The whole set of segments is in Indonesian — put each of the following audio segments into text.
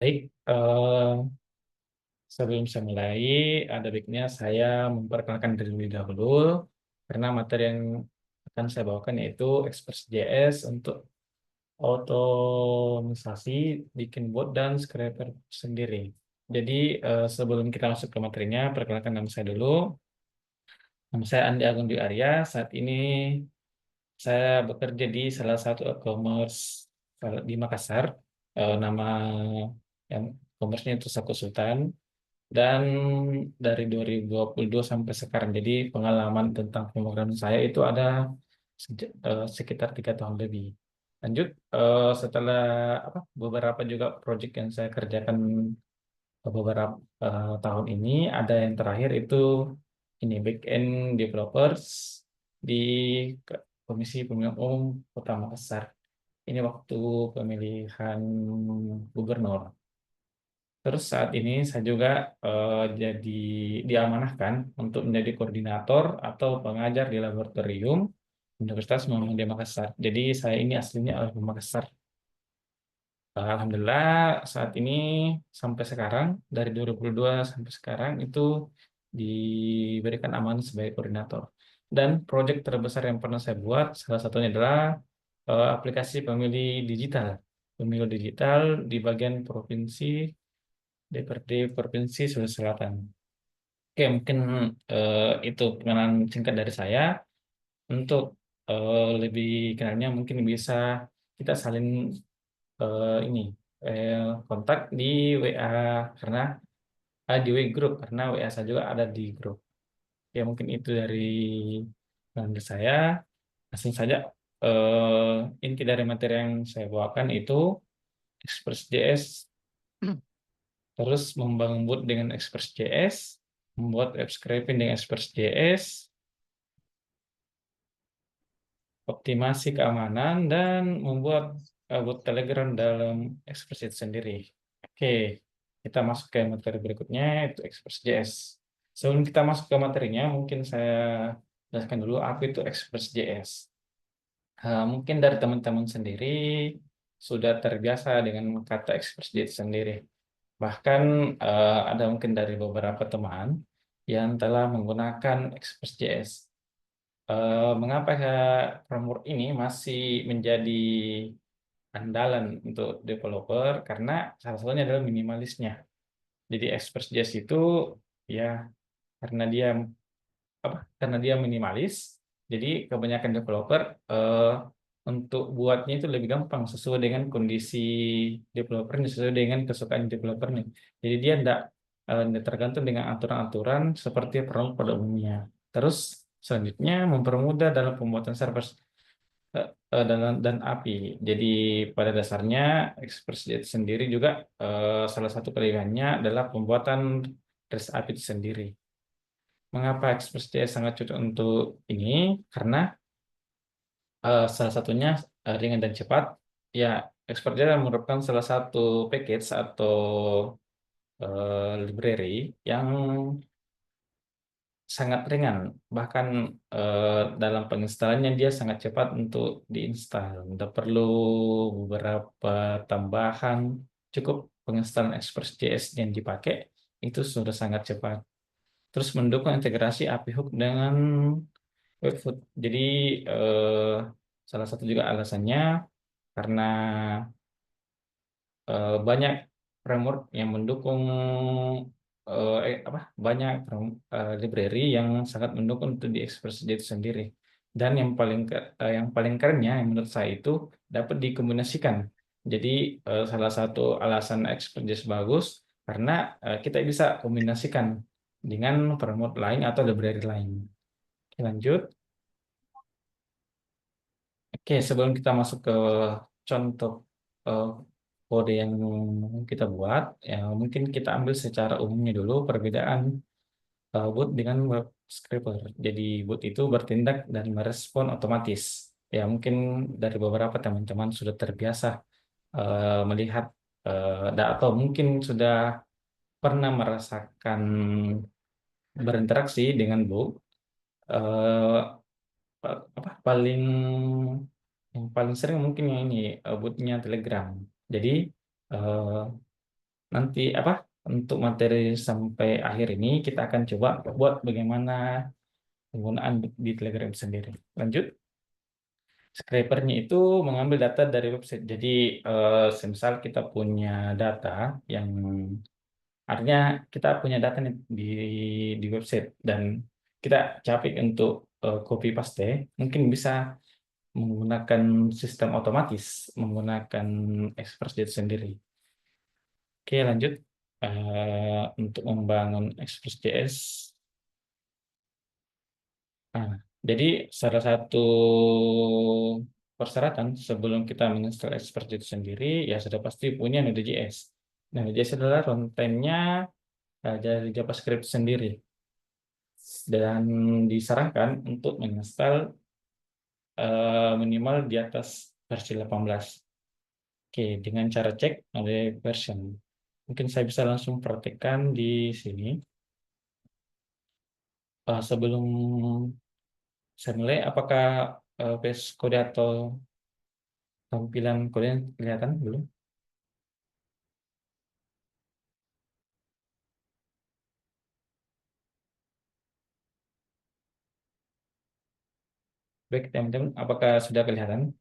Baik, sebelum saya mulai, ada baiknya saya memperkenalkan diri terlebih dahulu, karena materi yang akan saya bawakan yaitu Express.js untuk otomisasi, bikin bot dan scraper sendiri. Jadi, sebelum kita masuk ke materinya, perkenalkan nama saya dulu. Nama saya Andi Agung Dwi Arya. Saat ini saya bekerja di salah satu e-commerce di Makassar. Nama yang e-commerce-nya itu Saku Sultan. Dan dari 2022 sampai sekarang, jadi pengalaman tentang pemrograman saya itu ada sekitar 3 tahun lebih. Lanjut, setelah beberapa juga proyek yang saya kerjakan beberapa tahun ini, ada yang terakhir itu ini back-end developers di Komisi Pemilihan Umum Kota Makassar. Ini waktu pemilihan gubernur. Terus saat ini saya juga jadi diamanahkan untuk menjadi koordinator atau pengajar di laboratorium Universitas Muhammadiyah Makassar. Jadi saya ini aslinya orang Makassar. Alhamdulillah saat ini sampai sekarang dari 2022 sampai sekarang itu diberikan amanah sebagai koordinator. Dan proyek terbesar yang pernah saya buat salah satunya adalah aplikasi pemilih digital. Pemilu digital di bagian provinsi DPRD Provinsi Sulawesi Selatan. Oke, mungkin itu pengenalan singkat dari saya. Untuk lebih kenalnya mungkin bisa kita saling ini eh, kontak di WA karena di WA Group karena WA saya juga ada di grup. Ya mungkin itu dari pengenalan saya. Langsung saja inti dari materi yang saya bawakan itu Express.js, terus membangun boot dengan Express.js, membuat web scraping dengan Express.js, optimasi keamanan, dan membuat bot Telegram dalam Express itu sendiri. Oke, kita masuk ke materi berikutnya, itu Express.js. Sebelum kita masuk ke materinya, mungkin saya jelaskan dulu apa itu Express.js. Mungkin dari teman-teman sendiri sudah terbiasa dengan kata Express.js sendiri. Bahkan ada mungkin dari beberapa teman yang telah menggunakan Express.js. Mengapa framework ini masih menjadi andalan untuk developer? Karena salah satunya adalah minimalisnya. Jadi Express.js itu ya karena dia karena dia minimalis, jadi kebanyakan developer untuk buatnya itu lebih gampang sesuai dengan kondisi developernya, sesuai dengan kesukaan developernya. Jadi dia tidak tergantung dengan aturan-aturan seperti framework pada umumnya. Terus selanjutnya mempermudah dalam pembuatan server dan API. Jadi pada dasarnya Express.js sendiri juga salah satu kelebihannya adalah pembuatan REST API itu sendiri. Mengapa Express.js sangat cocok untuk ini? Karena salah satunya ringan dan cepat. Ya, Express.js merupakan salah satu package atau library yang sangat ringan. Bahkan dalam penginstalannya dia sangat cepat untuk diinstal. Tidak perlu beberapa tambahan. Cukup penginstalan Express.js yang dipakai itu sudah sangat cepat. Terus mendukung integrasi API hook dengan Webfoot. Jadi eh, salah satu juga alasannya karena banyak framework yang mendukung banyak library yang sangat mendukung untuk di Express.js sendiri. Dan yang paling kerennya yang menurut saya itu dapat dikombinasikan. Jadi salah satu alasan Express.js bagus karena kita bisa kombinasikan dengan framework lain atau library lain. Oke, lanjut. Oke, sebelum kita masuk ke contoh eh, kode yang kita buat, ya mungkin kita ambil secara umumnya dulu perbedaan bot dengan web scraper. Jadi bot itu bertindak dan merespon otomatis. Ya mungkin dari beberapa teman-teman sudah terbiasa melihat atau mungkin sudah pernah merasakan berinteraksi dengan bot. eh, paling yang paling sering mungkin yang ini botnya Telegram. Jadi eh, nanti untuk materi sampai akhir ini kita akan coba buat bagaimana penggunaan di Telegram itu sendiri. Lanjut. Scraper-nya itu mengambil data dari website. Jadi, semisal kita punya data yang artinya kita punya data nih di website dan kita capek untuk copy paste, mungkin bisa menggunakan sistem otomatis, menggunakan Express.js sendiri. Oke, lanjut. Untuk membangun Express.js. Nah, jadi salah satu persyaratan sebelum kita menginstal Express itu sendiri, ya sudah pasti punya Node.js. Node.js adalah runtime-nya dari JavaScript sendiri. Dan disarankan untuk menginstal minimal di atas versi 18. Oke, dengan cara cek Node version. Mungkin saya bisa langsung praktekkan di sini. Sebelum saya mulai, apakah VS Code atau tampilan kode kelihatan belum? Baik, teman-teman, apakah sudah kelihatan?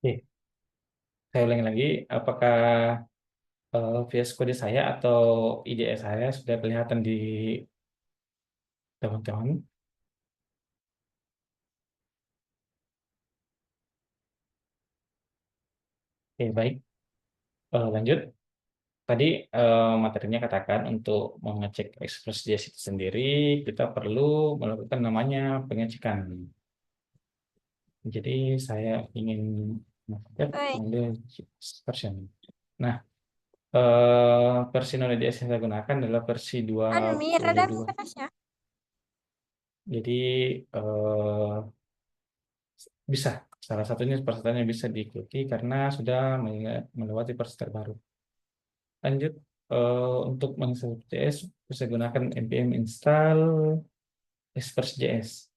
Oke, saya ulangi lagi. Apakah VS Code saya atau IDE saya sudah kelihatan di teman-teman? Oke, baik. Lanjut. Tadi materinya katakan untuk mengecek Express.js itu sendiri, kita perlu melakukan namanya pengecekan. Jadi saya ingin mengecek Oi, Node.js version. Nah, versi Node.js yang saya gunakan adalah versi anu Mi, rada 22. panas ya. Jadi bisa, salah satunya persyaratannya bisa diikuti karena sudah melewati versi terbaru. Lanjut, untuk menginstal JS bisa gunakan npm install Express.js.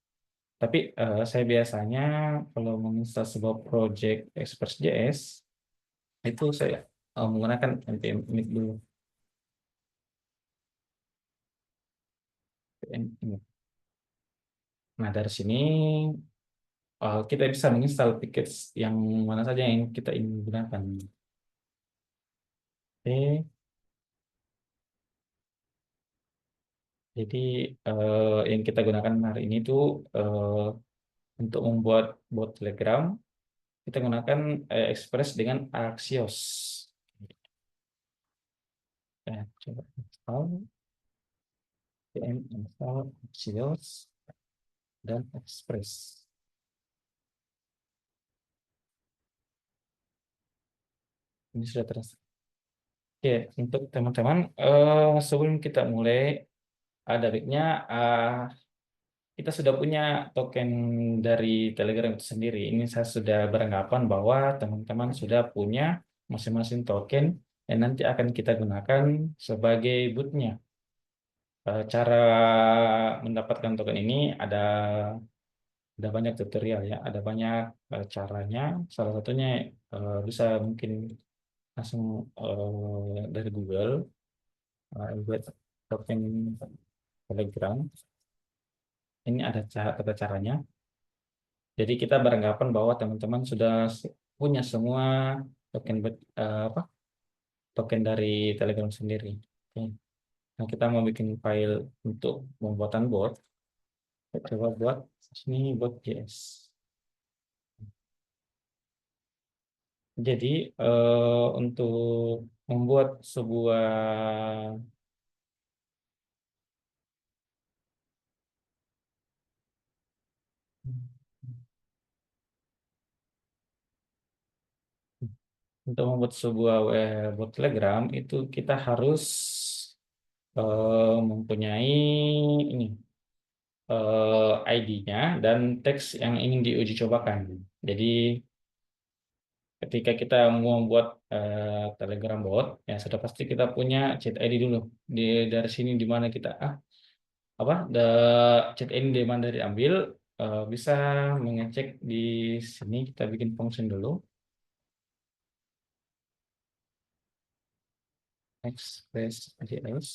Tapi saya biasanya kalau menginstal sebuah project Express.js itu saya menggunakan npm init dulu. npm init. Nah, dari sini kita bisa menginstal package yang mana saja yang kita ingin gunakan. Oke, jadi yang kita gunakan hari ini tuh untuk membuat bot Telegram, kita gunakan Express dengan Axios. Coba install, install Axios dan Express. Ini sudah terasa. Oke, untuk teman-teman, sebelum kita mulai, ada baiknya kita sudah punya token dari Telegram itu sendiri. Ini saya sudah beranggapan bahwa teman-teman sudah punya masing-masing token yang nanti akan kita gunakan sebagai bootnya. Cara mendapatkan token ini ada banyak tutorial ya, ada banyak caranya. Salah satunya bisa mungkin langsung dari Google buat token Telegram. Ini ada tata caranya. Jadi kita beranggapan bahwa teman-teman sudah punya semua token token dari Telegram sendiri. Oke. Nah, kita mau bikin file untuk pembuatan bot. Kita coba buat sini bot.js. Jadi untuk membuat sebuah bot Telegram itu kita harus mempunyai ini ID-nya dan teks yang ingin diuji cobakan. Jadi ketika kita mau membuat Telegram bot, ya sudah pasti kita punya chat ID dulu. Dari sini di mana kita apa chat ID di mana diambil, bisa mengecek di sini. Kita bikin function dulu, express.js,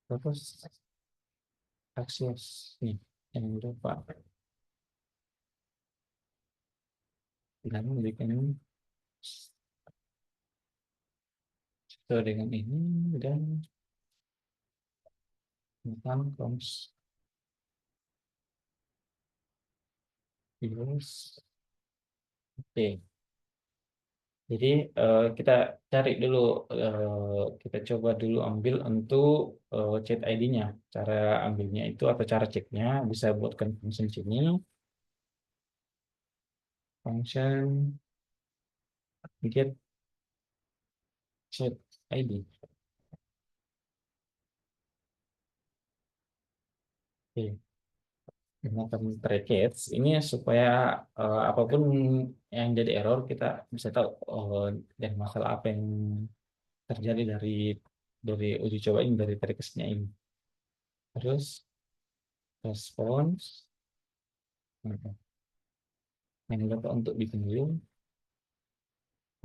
terus akses nih yang lupa, dan bikin sesuai dengan ini, dan tentang cons virus. Oke, jadi kita cari dulu, kita coba dulu ambil untuk chat ID-nya. Cara ambilnya itu atau cara ceknya bisa buatkan function sini, function get chat ID. Oke, gunakan brackets ini supaya apapun yang jadi error kita bisa tahu dan masalah apa yang terjadi dari uji coba ini, dari test-nya ini. Terus response, yang lupa untuk bikin dulu,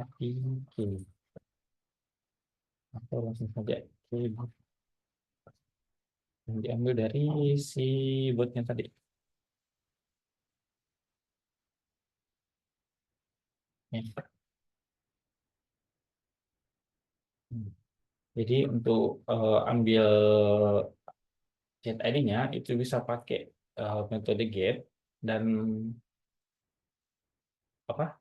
tapi oke, atau langsung saja oke, yang diambil dari si botnya tadi. Ya. Jadi untuk ambil chat ID-nya itu bisa pakai metode get, dan apa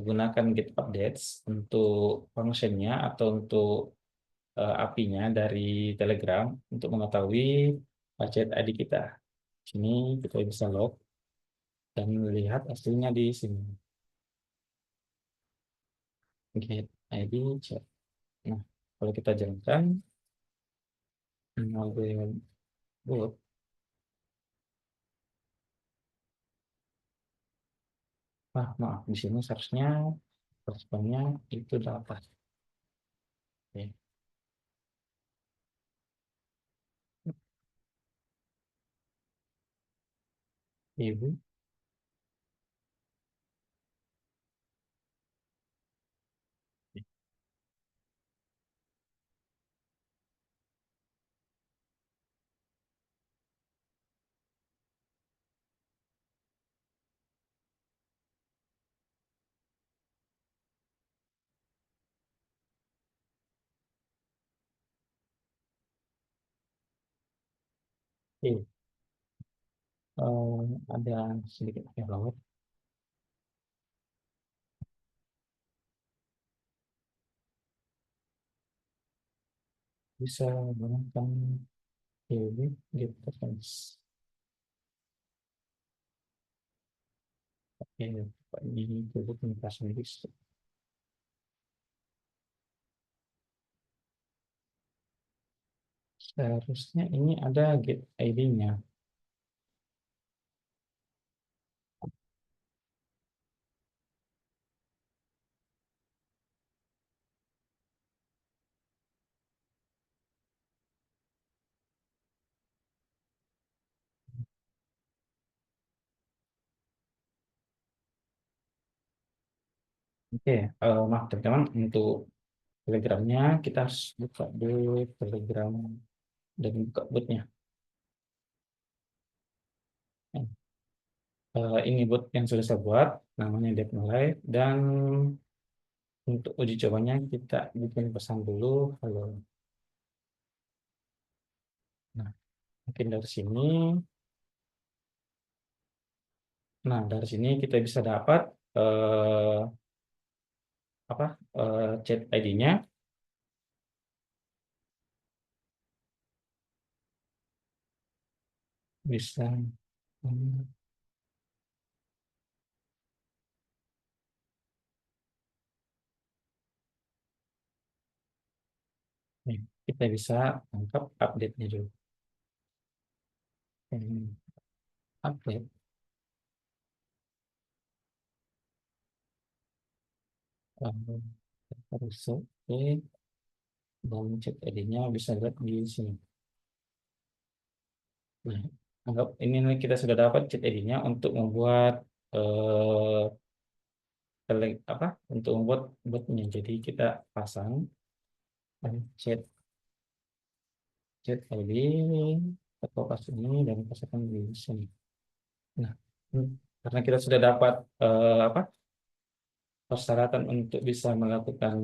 gunakan get updates untuk functionnya atau untuk API-nya dari Telegram untuk mengetahui chat ID kita. Sini kita bisa log dan melihat hasilnya di sini. Get ID chat. Nah, kalau kita jalankan node bot, maaf, di sini seharusnya responnya itu dapat. Oke, ibu, oke. Ada sedikit error, bisa menggunakan ibu get reference. Oke, ini dulu penjelasan list. Seharusnya ini ada get ID-nya. Oke, maaf teman-teman, untuk Telegramnya kita harus buka dulu Telegram dan buka botnya. Ini bot yang sudah saya buat, namanya Devnolive, dan untuk uji cobanya kita bikin pesan dulu. Halo. Nah, mungkin dari sini, dari sini kita bisa dapat eh, apa chat ID-nya, bisa hmm, nih, kita bisa tangkap update-nya dulu. Hmm, update. Lalu harus oke, dan chat ID-nya bisa lihat di sini. Nah, anggap ini nih kita sudah dapat chat ID-nya untuk membuat eh, apa? Untuk membuat botnya. Jadi kita pasang chat chat ID atau pas ini dan pasangkan di sini. Nah, karena kita sudah dapat apa? Persyaratan untuk bisa melakukan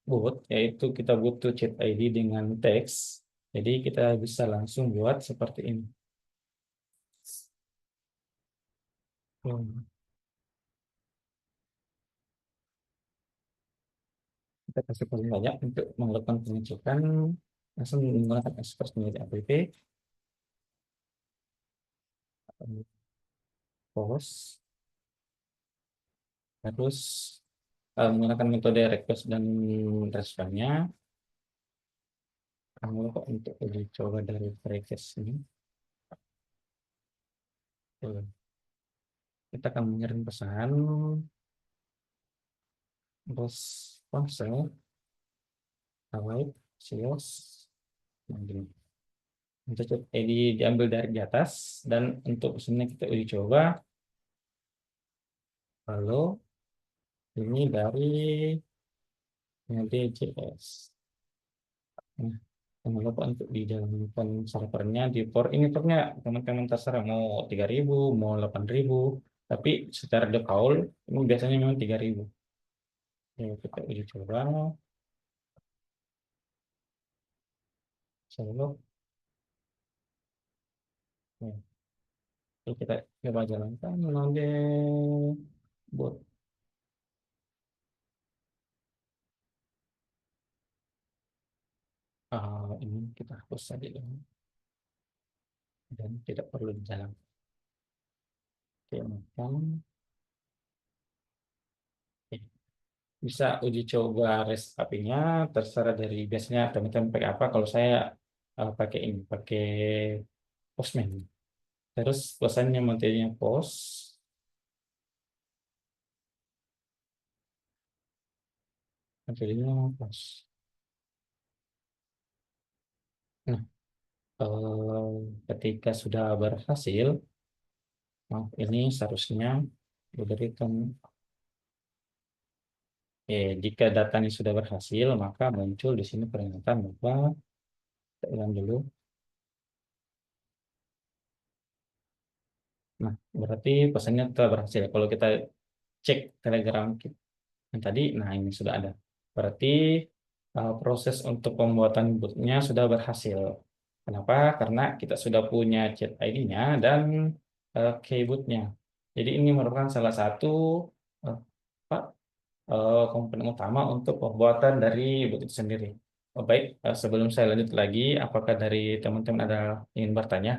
bot, yaitu kita butuh chat ID dengan teks. Jadi kita bisa langsung buat seperti ini. Hmm. Kita kasih paling banyak untuk melakukan pengecekan, langsung menggunakan Express menjadi app, post, terus menggunakan metode request dan responnya. Kamu untuk uji coba dari request ini, tuh, kita akan mengirim pesan, terus ponsel, await, sios, nah, gini. Untuk chat ID diambil dari di atas, dan untuk pesannya kita uji coba. Lalu ini dari Node.js. Nah, jangan lupa untuk dijalankan servernya di port ini, portnya teman-teman terserah mau 3.000 mau 8.000, tapi secara default ini biasanya memang 3.000. Ya, kita uji coba. Solo. Ya, oke, kita coba jalankan Node bot. Ini kita hapus saja dulu dan tidak perlu dijalankan. Oke, makan. Oke. Bisa uji coba REST API-nya, terserah dari biasanya teman-teman pakai apa. Kalau saya pakai ini, pakai Postman. Terus pesannya materinya post, materinya post. Nah, ketika sudah berhasil, nah, ini seharusnya diberikan. Jika datanya sudah berhasil, maka muncul di sini peringatan bahwa kita ulang dulu. Nah, berarti pesannya telah berhasil. Kalau kita cek Telegram yang tadi, nah ini sudah ada. Berarti proses untuk pembuatan bootnya sudah berhasil. Kenapa? Karena kita sudah punya chat ID-nya dan keyboardnya. Jadi ini merupakan salah satu eh, apa, komponen utama untuk pembuatan dari boot itu sendiri. Oh, baik, sebelum saya lanjut lagi, apakah dari teman-teman ada ingin bertanya?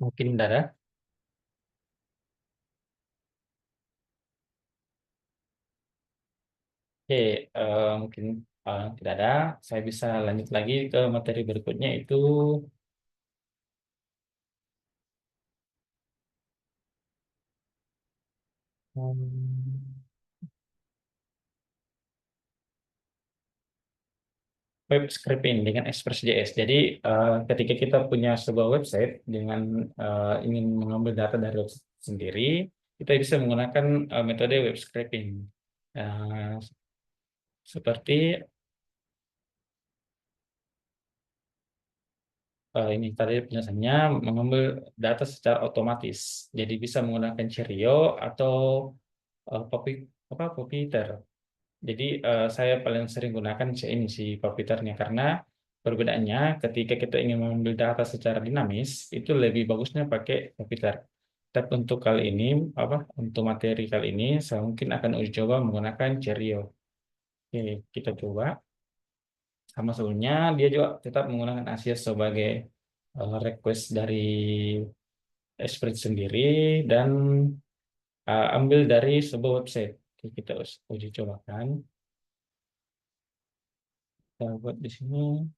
Mungkin tidak ada. Oke, mungkin tidak ada. Saya bisa lanjut lagi ke materi berikutnya, itu hmm, web scraping dengan Express.js. Jadi, ketika kita punya sebuah website dengan ingin mengambil data dari website sendiri, kita bisa menggunakan metode web scraping. Eh, Seperti ini tadi penjelasannya, mengambil data secara otomatis. Jadi bisa menggunakan Cheerio atau Poppy, apa, Popiter. Jadi saya paling sering gunakan ini si Popiternya, karena perbedaannya ketika kita ingin mengambil data secara dinamis itu lebih bagusnya pakai Popiter. Tapi untuk kali ini, apa, untuk materi kali ini saya mungkin akan uji coba menggunakan Cheerio. Oke, kita coba. Sama sebelumnya dia juga tetap menggunakan Asia sebagai request dari Esprit sendiri, dan ambil dari sebuah website. Oke, kita uji cobakan. Kita buat di sini.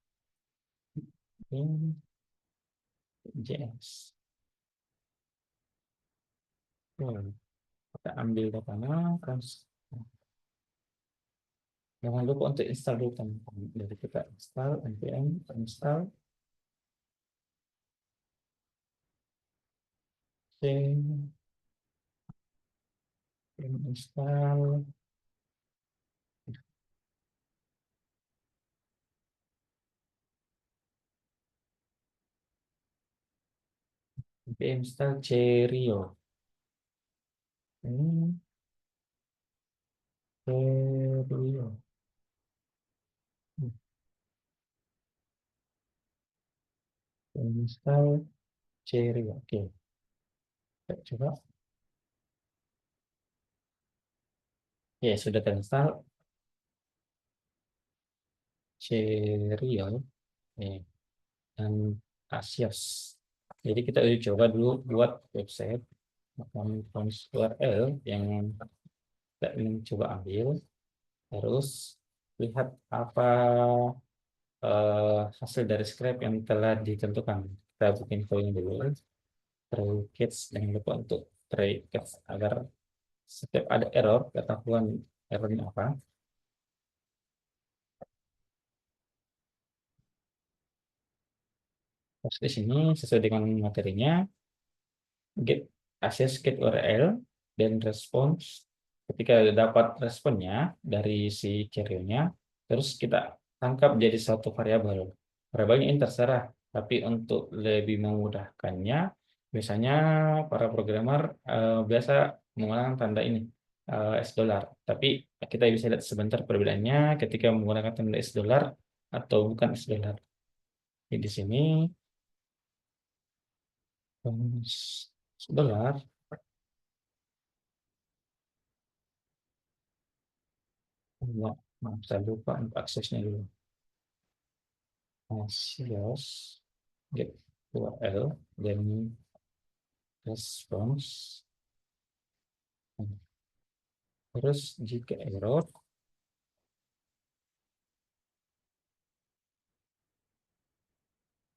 Oke. JS. Kita ambil datanya, jangan lupa untuk install dulu teman-teman. Jadi kita install npm install install npm install Cheerio. Ini Cheerio. Install Cheerio. Oke, kita coba. Ya, sudah terinstall Cheerio. Dan Asios. Jadi kita uji coba dulu buat website URL yang kita ingin coba ambil. Terus lihat apa hasil dari script yang telah ditentukan. Kita bikin file dulu. Try catch, jangan lupa untuk try catch agar setiap ada error ketahuan errornya apa. Terus di sini sesuai dengan materinya, get access get URL dan response. Ketika dapat responnya dari si Cheerio-nya, terus kita tangkap jadi satu variabel. Variabelnya ini terserah, tapi untuk lebih memudahkannya, biasanya para programmer biasa menggunakan tanda ini $. Tapi kita bisa lihat sebentar perbedaannya ketika menggunakan tanda $, atau bukan $. Jadi di sini $. Ya, maaf, saya lupa untuk aksesnya dulu. Asios get URL dan response. Terus jika error,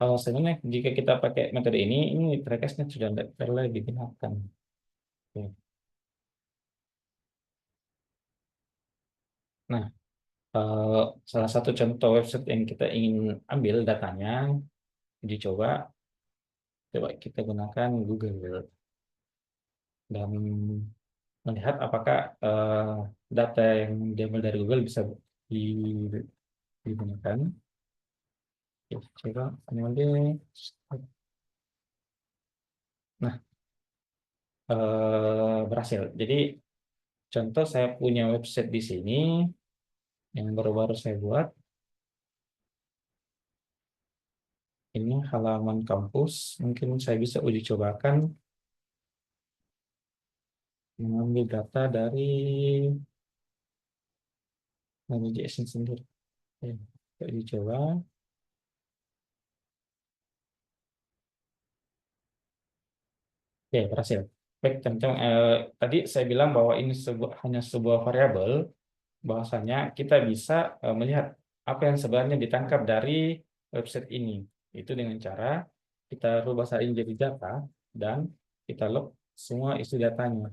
sebenarnya jika kita pakai metode ini trackers-nya sudah tidak perlu digunakan. Oke. Nah, salah satu contoh website yang kita ingin ambil datanya, dicoba, coba kita gunakan Google dan melihat apakah data yang diambil dari Google bisa digunakan. Oke, coba kemudian, nah berhasil. Jadi contoh saya punya website di sini yang baru-baru saya buat. Ini halaman kampus. Mungkin saya bisa uji cobakan mengambil data dari JSON sendiri. Oke, kita uji coba. Oke, berhasil. Baik, teman-teman. Tadi saya bilang bahwa ini hanya sebuah variabel. Bahwasanya kita bisa melihat apa yang sebenarnya ditangkap dari website ini. Itu dengan cara kita rubah saja jadi data dan kita log semua isi datanya.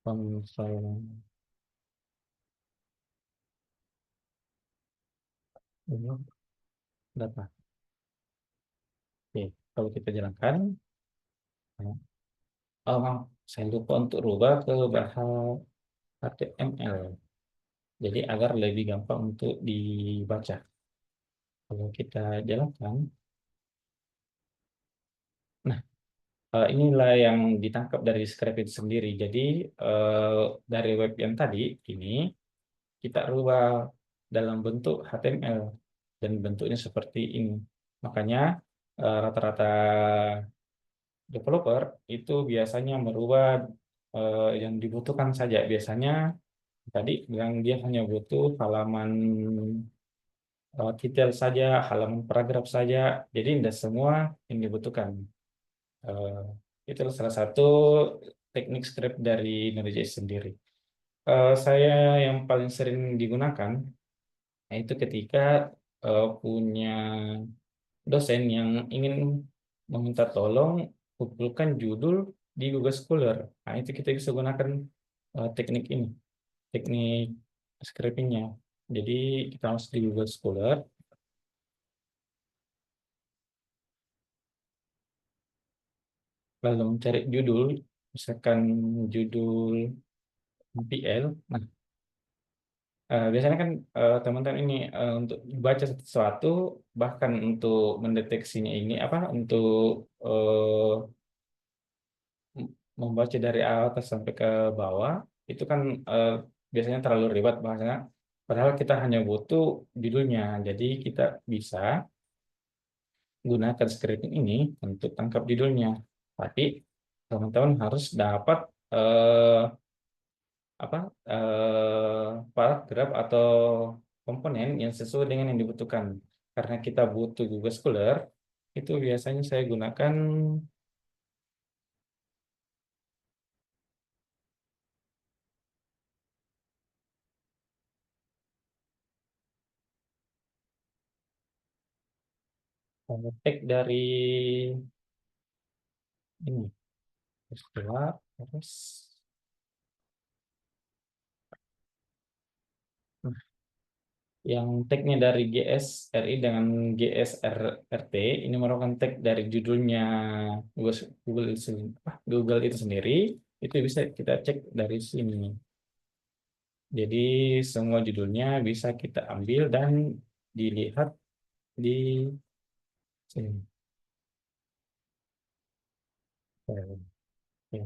Konsol log data. Oke, kalau kita jalankan, maaf, saya lupa untuk rubah ke bahasa HTML. Jadi agar lebih gampang untuk dibaca. Kalau kita jalankan, nah inilah yang ditangkap dari script itu sendiri. Jadi dari web yang tadi ini kita rubah dalam bentuk HTML dan bentuknya seperti ini. Makanya rata-rata developer itu biasanya merubah yang dibutuhkan saja. Biasanya tadi yang dia hanya butuh halaman titel saja, halaman paragraf saja. Jadi tidak semua yang dibutuhkan. Eh, itu salah satu teknik script dari Node.js sendiri. Saya yang paling sering digunakan Nah, itu ketika punya dosen yang ingin meminta tolong kumpulkan judul di Google Scholar. Nah, itu kita bisa gunakan teknik ini, teknik scrapingnya. Jadi kita masuk di Google Scholar, lalu mencari judul, misalkan judul MPL. Nah, biasanya kan teman-teman ini untuk baca sesuatu, bahkan untuk mendeteksinya ini apa, untuk eh, membaca dari atas sampai ke bawah, itu kan biasanya terlalu ribet bahasanya. Padahal kita hanya butuh judulnya, jadi kita bisa gunakan scripting ini untuk tangkap judulnya. Tapi teman-teman harus dapat eh, apa paragraf atau komponen yang sesuai dengan yang dibutuhkan. Karena kita butuh Google Scholar, itu biasanya saya gunakan tag dari ini, setelah terus nah, yang tagnya dari GSRI dengan GSRT ini merupakan tag dari judulnya Google Google itu, Google itu sendiri, itu bisa kita cek dari sini. Jadi semua judulnya bisa kita ambil dan dilihat di sini. Oke, oke.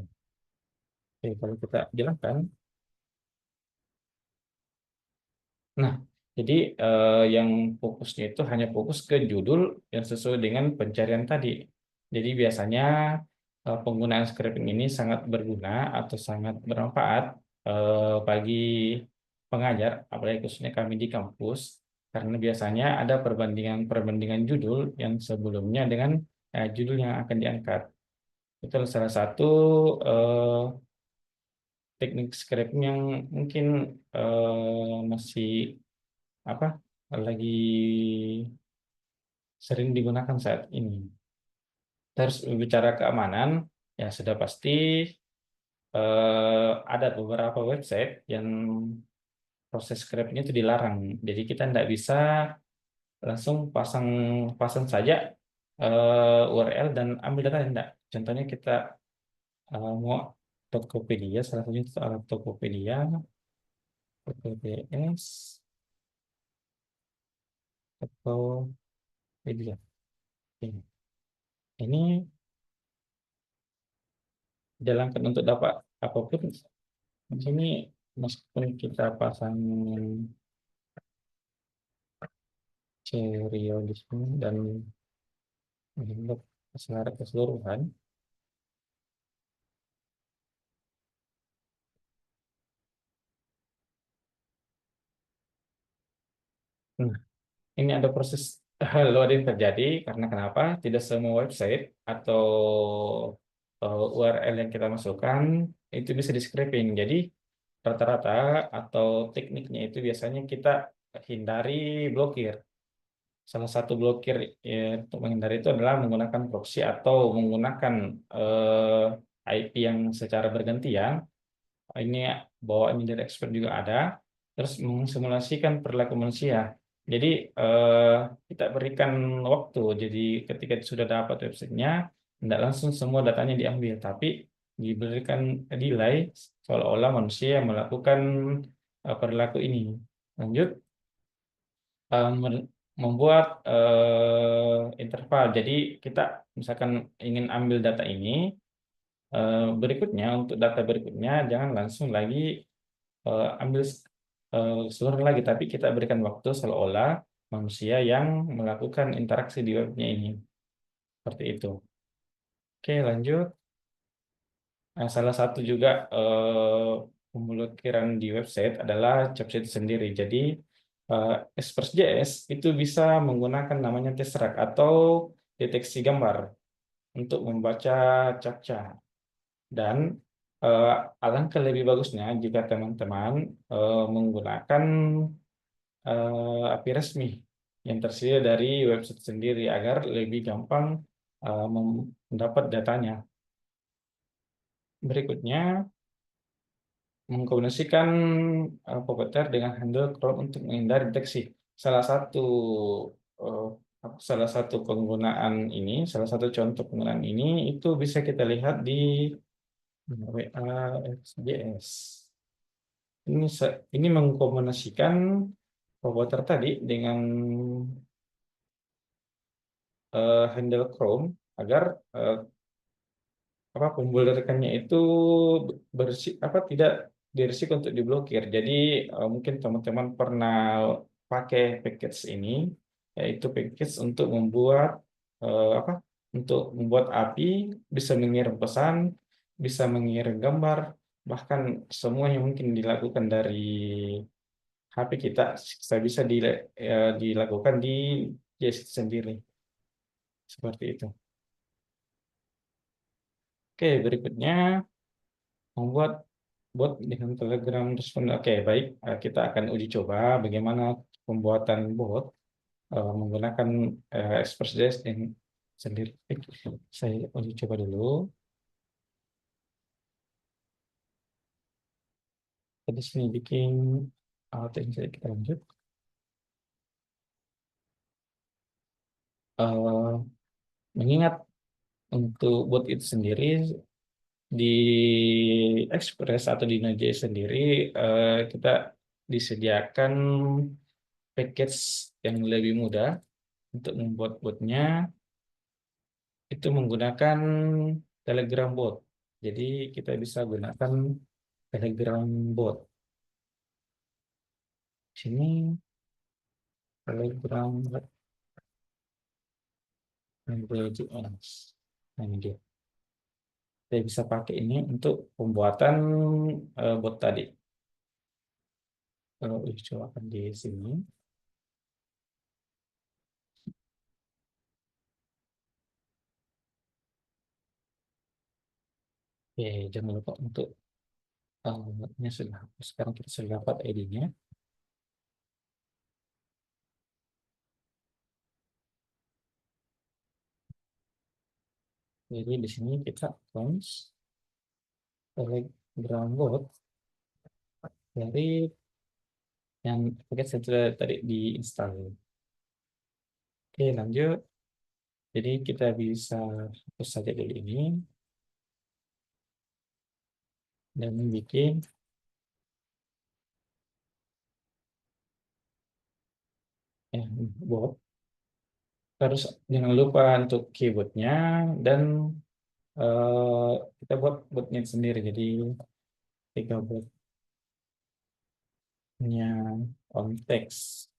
Oke, kalau kita jelaskan, nah, jadi yang fokusnya itu hanya fokus ke judul yang sesuai dengan pencarian tadi. Jadi biasanya penggunaan scraping ini sangat berguna atau sangat bermanfaat bagi pengajar, apalagi khususnya kami di kampus, karena biasanya ada perbandingan judul yang sebelumnya dengan judul yang akan diangkat. Itu salah satu eh, teknik scraping yang mungkin masih apa lagi sering digunakan saat ini. Terus bicara keamanan, ya sudah pasti ada beberapa website yang proses scraping itu dilarang. Jadi kita tidak bisa langsung pasang pasang saja URL dan ambil data, tidak. Contohnya kita mau Tokopedia, salah satunya itu Tokopedia, TPS, Tokopedia. Ini jalankan untuk dapat apapun di sini, meskipun kita pasang serial di sini dan untuk secara keseluruhan. Nah, ini ada proses loading terjadi karena kenapa? Tidak semua website atau URL yang kita masukkan itu bisa di scraping. Jadi rata-rata atau tekniknya itu biasanya kita hindari blokir. Salah satu blokir untuk menghindari itu adalah menggunakan proxy atau menggunakan IP yang secara bergantian. Ini bawaannya dari expert juga ada. Terus mensimulasikan perilaku manusia. Jadi eh, kita berikan waktu. Jadi ketika sudah dapat websitenya, tidak langsung semua datanya diambil, tapi diberikan delay seolah-olah manusia yang melakukan perilaku ini. Lanjut, membuat interval. Jadi kita misalkan ingin ambil data ini, berikutnya untuk data berikutnya jangan langsung lagi ambil seluruh lagi, tapi kita berikan waktu seolah-olah manusia yang melakukan interaksi di webnya ini. Seperti itu. Oke, lanjut. Nah, salah satu juga pemblokiran di website adalah captcha itu sendiri. Jadi, eh, Express.js itu bisa menggunakan namanya Tesseract atau deteksi gambar untuk membaca captcha. Dan eh, alangkah lebih bagusnya jika teman-teman menggunakan API resmi yang tersedia dari website sendiri agar lebih gampang mendapat datanya. Berikutnya, mengkombinasikan Puppeteer dengan handle Chrome untuk menghindari deteksi. Salah satu eh, salah satu penggunaan ini, salah satu contoh penggunaan ini itu bisa kita lihat di WA.js. Ini mengkombinasikan Puppeteer tadi dengan handle Chrome agar eh, apa pembulatannya itu bersih apa tidak dirisik untuk diblokir. Jadi mungkin teman-teman pernah pakai package ini, yaitu package untuk membuat apa? Untuk membuat API bisa mengirim pesan, bisa mengirim gambar, bahkan semuanya mungkin dilakukan dari HP kita bisa dilakukan di JS sendiri seperti itu. Oke, berikutnya membuat bot dengan Telegram respon. Oke, baik. Kita akan uji coba bagaimana pembuatan bot menggunakan Express.js yang sendiri. Saya uji coba dulu. Tadi sini bikin ini saja kita lanjut. Eh, Mengingat untuk bot itu sendiri di Express atau di Node.js sendiri kita disediakan package yang lebih mudah untuk membuat botnya itu menggunakan Telegram bot. Jadi kita bisa gunakan Telegram bot. Sini Telegram bot JS. Nah, ini dia. Kita bisa pakai ini untuk pembuatan bot tadi. Kalau coba akan di sini. Oke, jangan lupa untuk ini sudah. Sekarang kita sudah dapat ID-nya. Jadi di sini kita launch Telegram bot dari yang paket saya tadi diinstal. Oke, lanjut. Jadi kita bisa hapus saja dulu ini dan bikin bot. Terus jangan lupa untuk keyboardnya dan eh, kita buat botnya sendiri. Jadi ketika botnya on text,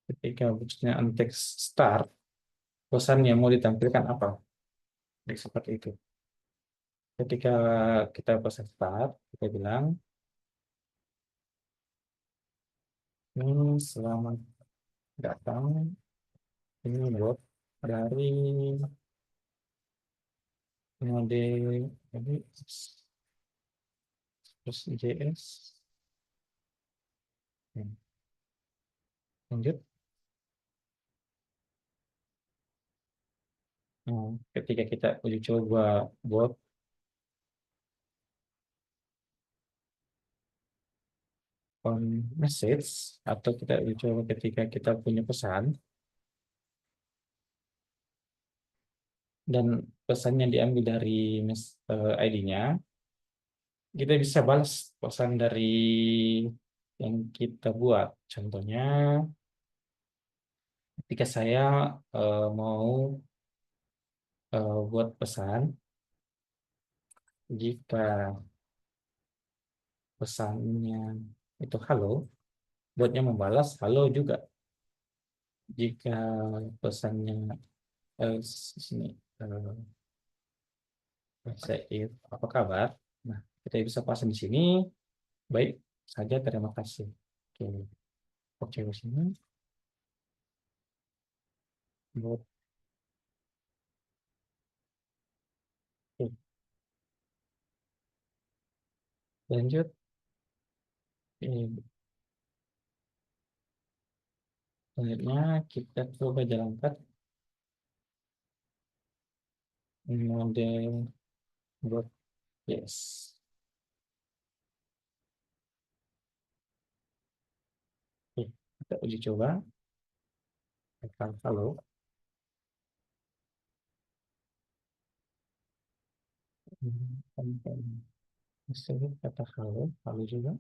ketika botnya on text start, pesan yang mau ditampilkan apa? Jadi seperti itu. Ketika kita pesan start, kita bilang ini selamat datang, ini bot dari mode ini terus JS. Lanjut. Ketika kita uji coba bot on message atau kita uji coba ketika kita punya pesan dan pesannya diambil dari ID-nya, kita bisa balas pesan dari yang kita buat. Contohnya, ketika saya mau buat pesan, jika pesannya itu halo, botnya membalas halo juga. Jika pesannya sini Said, apa kabar? Nah, kita bisa pasang di sini. Baik saja, terima kasih. Oke, oke di sini. Buat oke, lanjut. Oke, Selanjutnya kita coba jalankan model buat yes. Oke, kita uji coba. Tekan halo. Sini kata halo, halo juga.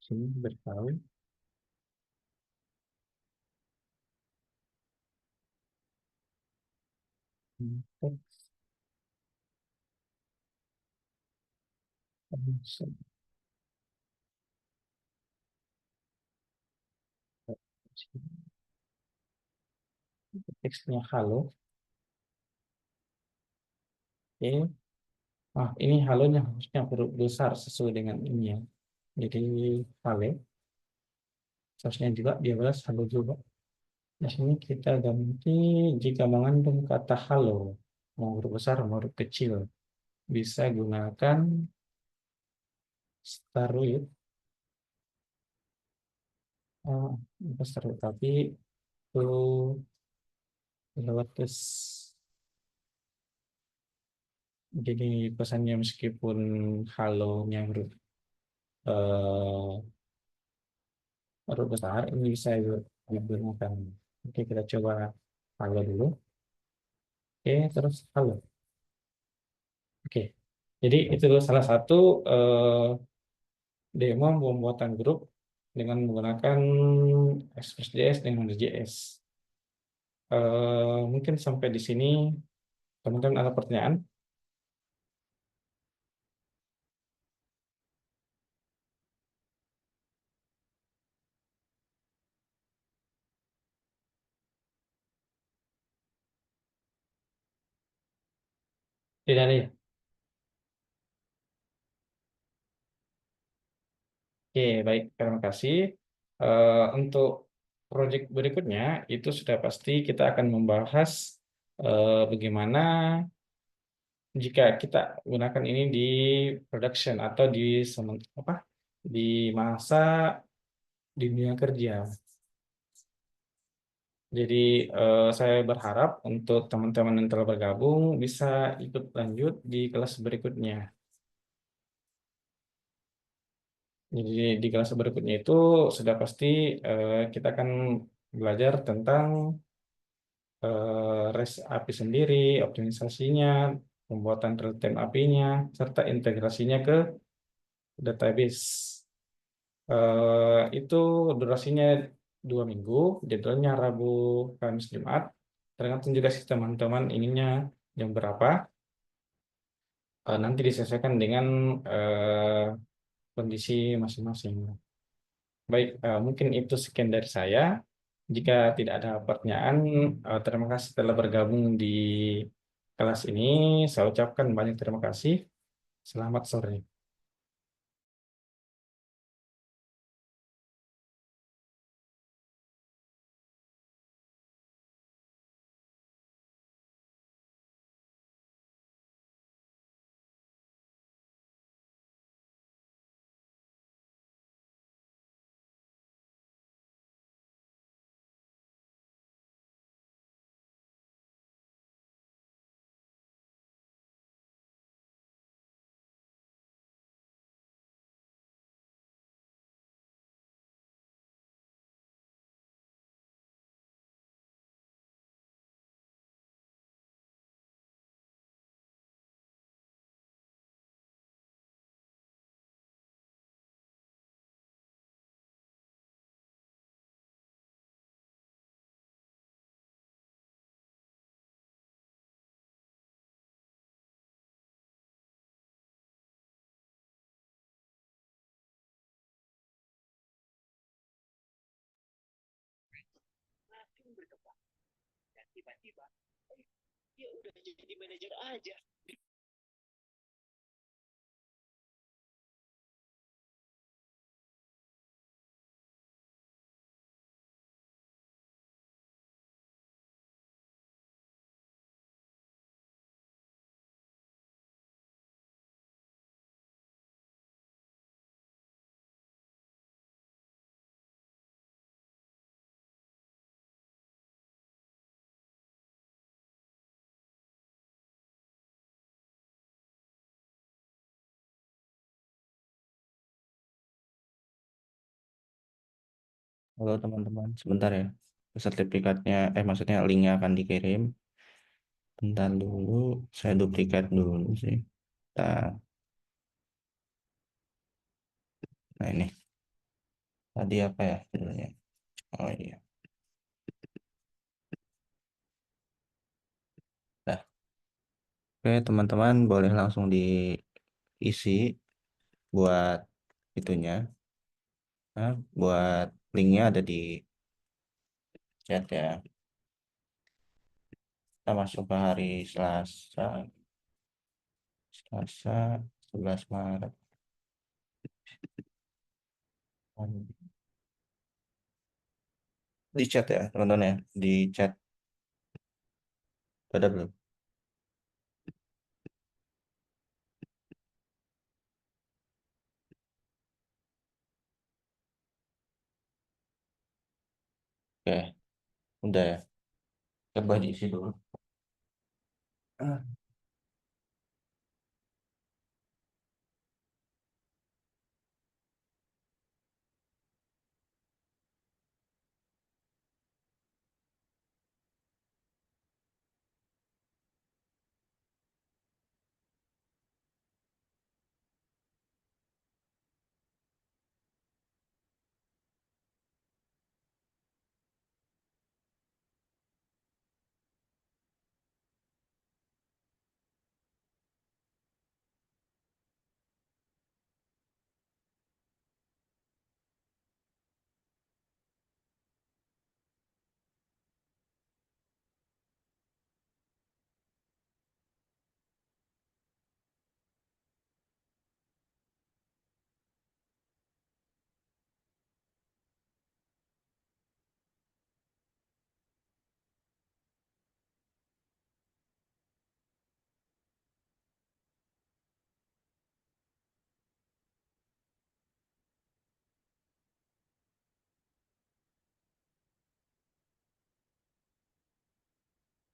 Sini berkali. Teks. Teksnya halo. Oke. Ah, ini halonya harusnya huruf besar sesuai dengan ini ya. Jadi halo, seharusnya juga dia balas halo juga. Di sini kita ganti jika mengandung kata halo, mau huruf besar mau huruf kecil, bisa gunakan Staruit. Oh, bukan Staruit, tapi itu lewat tes. Jadi pesannya meskipun halonya eh, huruf besar, ini bisa digunakan. Oke, kita coba halo dulu. Oke, terus halo. Oke, jadi itu salah satu demo pembuatan grup dengan menggunakan Express.js dengan Node.js. Mungkin sampai di sini teman-teman ada pertanyaan? Tidak ada ya? Oke, baik. Terima kasih. Untuk proyek berikutnya itu sudah pasti kita akan membahas bagaimana jika kita gunakan ini di production atau di apa di masa di dunia kerja. Jadi saya berharap untuk teman-teman yang telah bergabung bisa ikut lanjut di kelas berikutnya. Jadi di kelas berikutnya itu sudah pasti kita akan belajar tentang REST API sendiri, optimisasinya, pembuatan real-time API-nya, serta integrasinya ke database. Itu durasinya 2 minggu, jadwalnya Rabu, Kamis, Jumat. Tergantung juga sih teman-teman ininya jam berapa. Nanti disesuaikan dengan eh, kondisi masing-masing. Baik, mungkin itu sekian dari saya. Jika tidak ada pertanyaan, terima kasih telah bergabung di kelas ini. Saya ucapkan banyak terima kasih. Selamat sore. dia udah jadi manajer aja. Halo teman-teman, sebentar ya. Sertifikatnya, maksudnya linknya akan dikirim. Bentar dulu, saya duplikat dulu sih. Nah, nah ini tadi apa ya judulnya? Oh iya. Nah, oke teman-teman boleh langsung diisi buat itunya. Nah, buat linknya ada di chat ya. Kita masuk ke hari Selasa 11 Maret. Di chat ya teman-teman ya, di chat. Ada belum? Oke, udah ya. Coba diisi dulu.